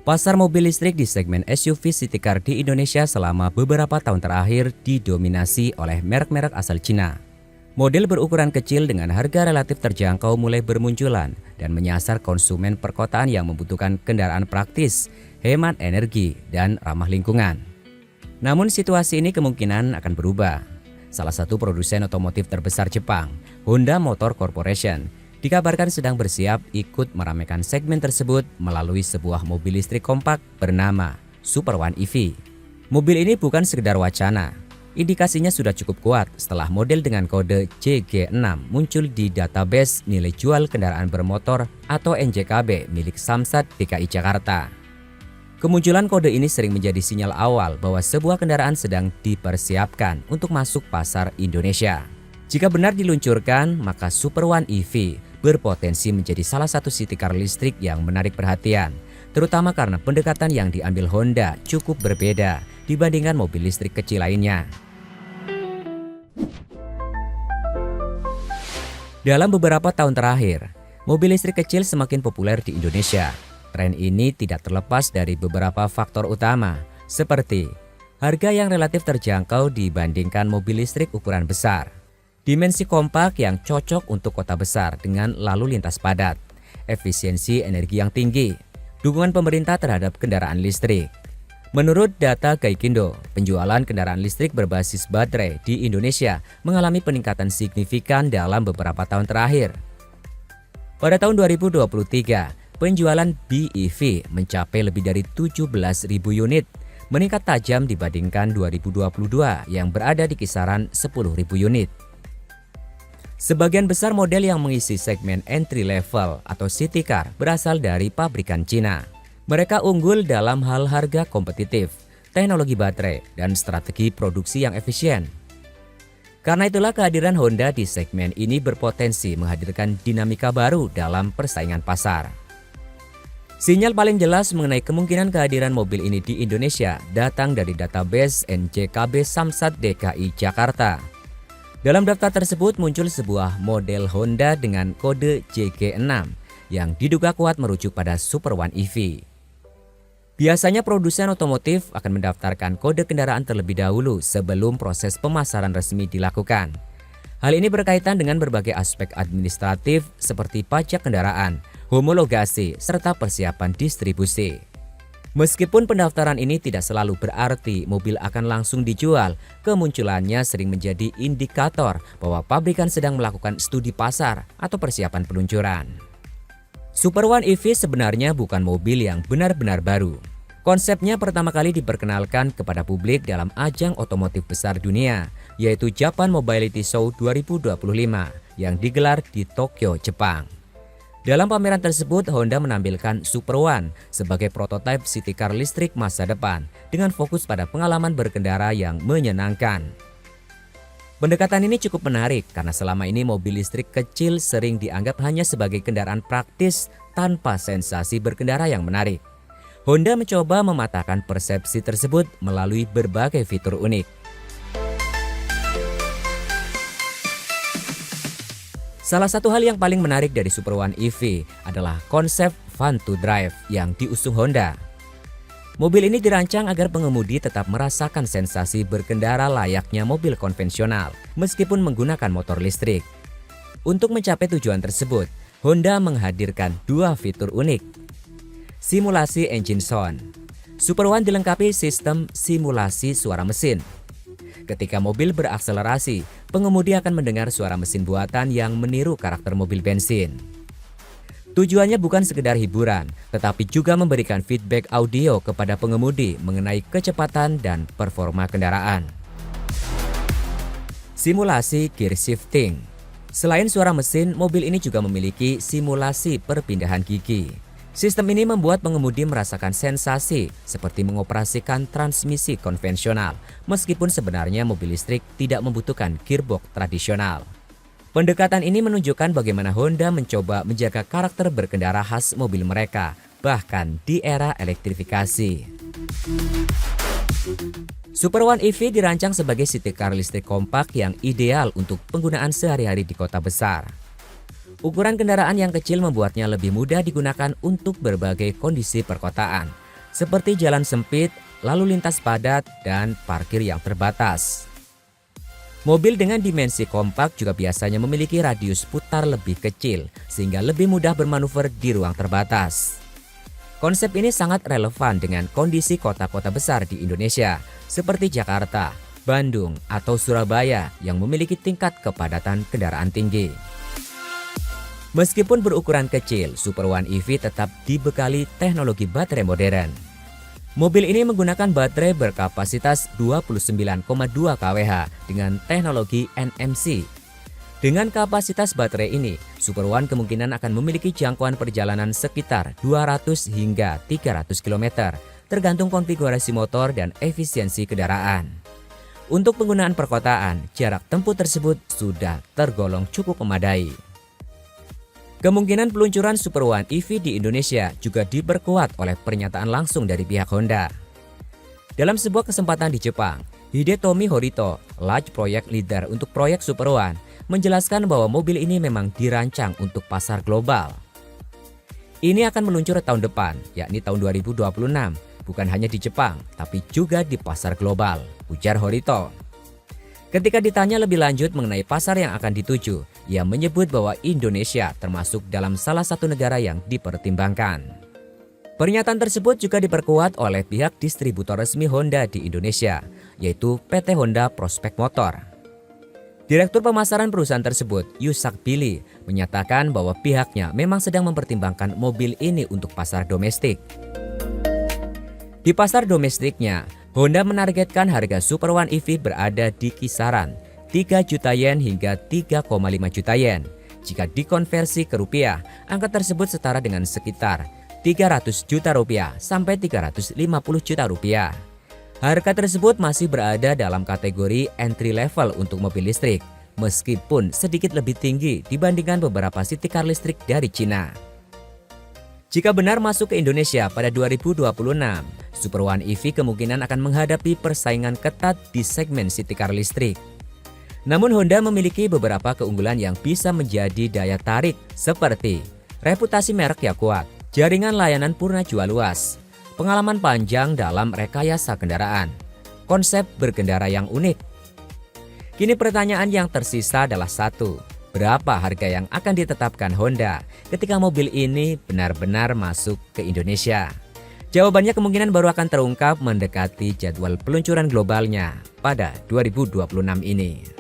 Pasar mobil listrik di segmen SUV City Car di Indonesia selama beberapa tahun terakhir didominasi oleh merek-merek asal Cina. Model berukuran kecil dengan harga relatif terjangkau mulai bermunculan dan menyasar konsumen perkotaan yang membutuhkan kendaraan praktis, hemat energi, dan ramah lingkungan. Namun situasi ini kemungkinan akan berubah. Salah satu produsen otomotif terbesar Jepang, Honda Motor Corporation, dikabarkan sedang bersiap ikut meramaikan segmen tersebut melalui sebuah mobil listrik kompak bernama Super One EV. Mobil ini bukan sekedar wacana. Indikasinya sudah cukup kuat setelah model dengan kode CG6 muncul di database nilai jual kendaraan bermotor atau NJKB milik Samsat DKI Jakarta. Kemunculan kode ini sering menjadi sinyal awal bahwa sebuah kendaraan sedang dipersiapkan untuk masuk pasar Indonesia. Jika benar diluncurkan, maka Super One EV berpotensi menjadi salah satu city car listrik yang menarik perhatian, terutama karena pendekatan yang diambil Honda cukup berbeda dibandingkan mobil listrik kecil lainnya. Dalam beberapa tahun terakhir, mobil listrik kecil semakin populer di Indonesia. Tren ini tidak terlepas dari beberapa faktor utama, seperti harga yang relatif terjangkau dibandingkan mobil listrik ukuran besar, dimensi kompak yang cocok untuk kota besar dengan lalu lintas padat, efisiensi energi yang tinggi, dukungan pemerintah terhadap kendaraan listrik. Menurut data Gaikindo, penjualan kendaraan listrik berbasis baterai di Indonesia mengalami peningkatan signifikan dalam beberapa tahun terakhir. Pada tahun 2023, penjualan BEV mencapai lebih dari 17.000 unit, meningkat tajam dibandingkan 2022 yang berada di kisaran 10.000 unit. Sebagian besar model yang mengisi segmen entry level atau city car berasal dari pabrikan Cina. Mereka unggul dalam hal harga kompetitif, teknologi baterai, dan strategi produksi yang efisien. Karena itulah kehadiran Honda di segmen ini berpotensi menghadirkan dinamika baru dalam persaingan pasar. Sinyal paling jelas mengenai kemungkinan kehadiran mobil ini di Indonesia datang dari database NJKB Samsat DKI Jakarta. Dalam daftar tersebut muncul sebuah model Honda dengan kode JG6 yang diduga kuat merujuk pada Super One EV. Biasanya produsen otomotif akan mendaftarkan kode kendaraan terlebih dahulu sebelum proses pemasaran resmi dilakukan. Hal ini berkaitan dengan berbagai aspek administratif seperti pajak kendaraan, homologasi, serta persiapan distribusi. Meskipun pendaftaran ini tidak selalu berarti mobil akan langsung dijual, kemunculannya sering menjadi indikator bahwa pabrikan sedang melakukan studi pasar atau persiapan peluncuran. Super One EV sebenarnya bukan mobil yang benar-benar baru. Konsepnya pertama kali diperkenalkan kepada publik dalam ajang otomotif besar dunia, yaitu Japan Mobility Show 2025 yang digelar di Tokyo, Jepang. Dalam pameran tersebut, Honda menampilkan Super One sebagai prototipe city car listrik masa depan dengan fokus pada pengalaman berkendara yang menyenangkan. Pendekatan ini cukup menarik karena selama ini mobil listrik kecil sering dianggap hanya sebagai kendaraan praktis tanpa sensasi berkendara yang menarik. Honda mencoba mematahkan persepsi tersebut melalui berbagai fitur unik. Salah satu hal yang paling menarik dari Super One EV adalah konsep fun to drive yang diusung Honda. Mobil ini dirancang agar pengemudi tetap merasakan sensasi berkendara layaknya mobil konvensional meskipun menggunakan motor listrik. Untuk mencapai tujuan tersebut, Honda menghadirkan dua fitur unik. Simulasi engine sound. Super One dilengkapi sistem simulasi suara mesin. Ketika mobil berakselerasi, pengemudi akan mendengar suara mesin buatan yang meniru karakter mobil bensin. Tujuannya bukan sekedar hiburan, tetapi juga memberikan feedback audio kepada pengemudi mengenai kecepatan dan performa kendaraan. Simulasi gear shifting. Selain suara mesin, mobil ini juga memiliki simulasi perpindahan gigi. Sistem ini membuat pengemudi merasakan sensasi seperti mengoperasikan transmisi konvensional, meskipun sebenarnya mobil listrik tidak membutuhkan gearbox tradisional. Pendekatan ini menunjukkan bagaimana Honda mencoba menjaga karakter berkendara khas mobil mereka, bahkan di era elektrifikasi. Super One EV dirancang sebagai city car listrik kompak yang ideal untuk penggunaan sehari-hari di kota besar. Ukuran kendaraan yang kecil membuatnya lebih mudah digunakan untuk berbagai kondisi perkotaan. seperti jalan sempit, lalu lintas padat, dan parkir yang terbatas. Mobil dengan dimensi kompak juga biasanya memiliki radius putar lebih kecil sehingga lebih mudah bermanuver di ruang terbatas. Konsep ini sangat relevan dengan kondisi kota-kota besar di Indonesia seperti Jakarta, Bandung, atau Surabaya yang memiliki tingkat kepadatan kendaraan tinggi. Meskipun berukuran kecil, Super One EV tetap dibekali teknologi baterai modern. Mobil ini menggunakan baterai berkapasitas 29,2 kWh dengan teknologi NMC. Dengan kapasitas baterai ini, Super One kemungkinan akan memiliki jangkauan perjalanan sekitar 200 hingga 300 km, tergantung konfigurasi motor dan efisiensi kendaraan. Untuk penggunaan perkotaan, jarak tempuh tersebut sudah tergolong cukup memadai. Kemungkinan peluncuran Super One EV di Indonesia juga diperkuat oleh pernyataan langsung dari pihak Honda. Dalam sebuah kesempatan di Jepang, Hidetomi Horito, large project leader untuk proyek Super One, menjelaskan bahwa mobil ini memang dirancang untuk pasar global. Ini akan meluncur tahun depan, yakni tahun 2026, bukan hanya di Jepang, tapi juga di pasar global, ujar Horito. Ketika ditanya lebih lanjut mengenai pasar yang akan dituju, ia menyebut bahwa Indonesia termasuk dalam salah satu negara yang dipertimbangkan. Pernyataan tersebut juga diperkuat oleh pihak distributor resmi Honda di Indonesia, yaitu PT Honda Prospect Motor. Direktur pemasaran perusahaan tersebut, Yusak Billy, menyatakan bahwa pihaknya memang sedang mempertimbangkan mobil ini untuk pasar domestik. Di pasar domestiknya, Honda menargetkan harga Super One EV berada di kisaran 3 juta yen hingga 3,5 juta yen. Jika dikonversi ke rupiah, angka tersebut setara dengan sekitar 300 juta rupiah sampai 350 juta rupiah. Harga tersebut masih berada dalam kategori entry level untuk mobil listrik, meskipun sedikit lebih tinggi dibandingkan beberapa city car listrik dari Cina. Jika benar masuk ke Indonesia pada 2026, Super One EV kemungkinan akan menghadapi persaingan ketat di segmen city car listrik. Namun Honda memiliki beberapa keunggulan yang bisa menjadi daya tarik seperti reputasi merek yang kuat, jaringan layanan purna jual luas, pengalaman panjang dalam rekayasa kendaraan, konsep berkendara yang unik. Kini pertanyaan yang tersisa adalah satu, berapa harga yang akan ditetapkan Honda ketika mobil ini benar-benar masuk ke Indonesia? Jawabannya kemungkinan baru akan terungkap mendekati jadwal peluncuran globalnya pada 2026 ini.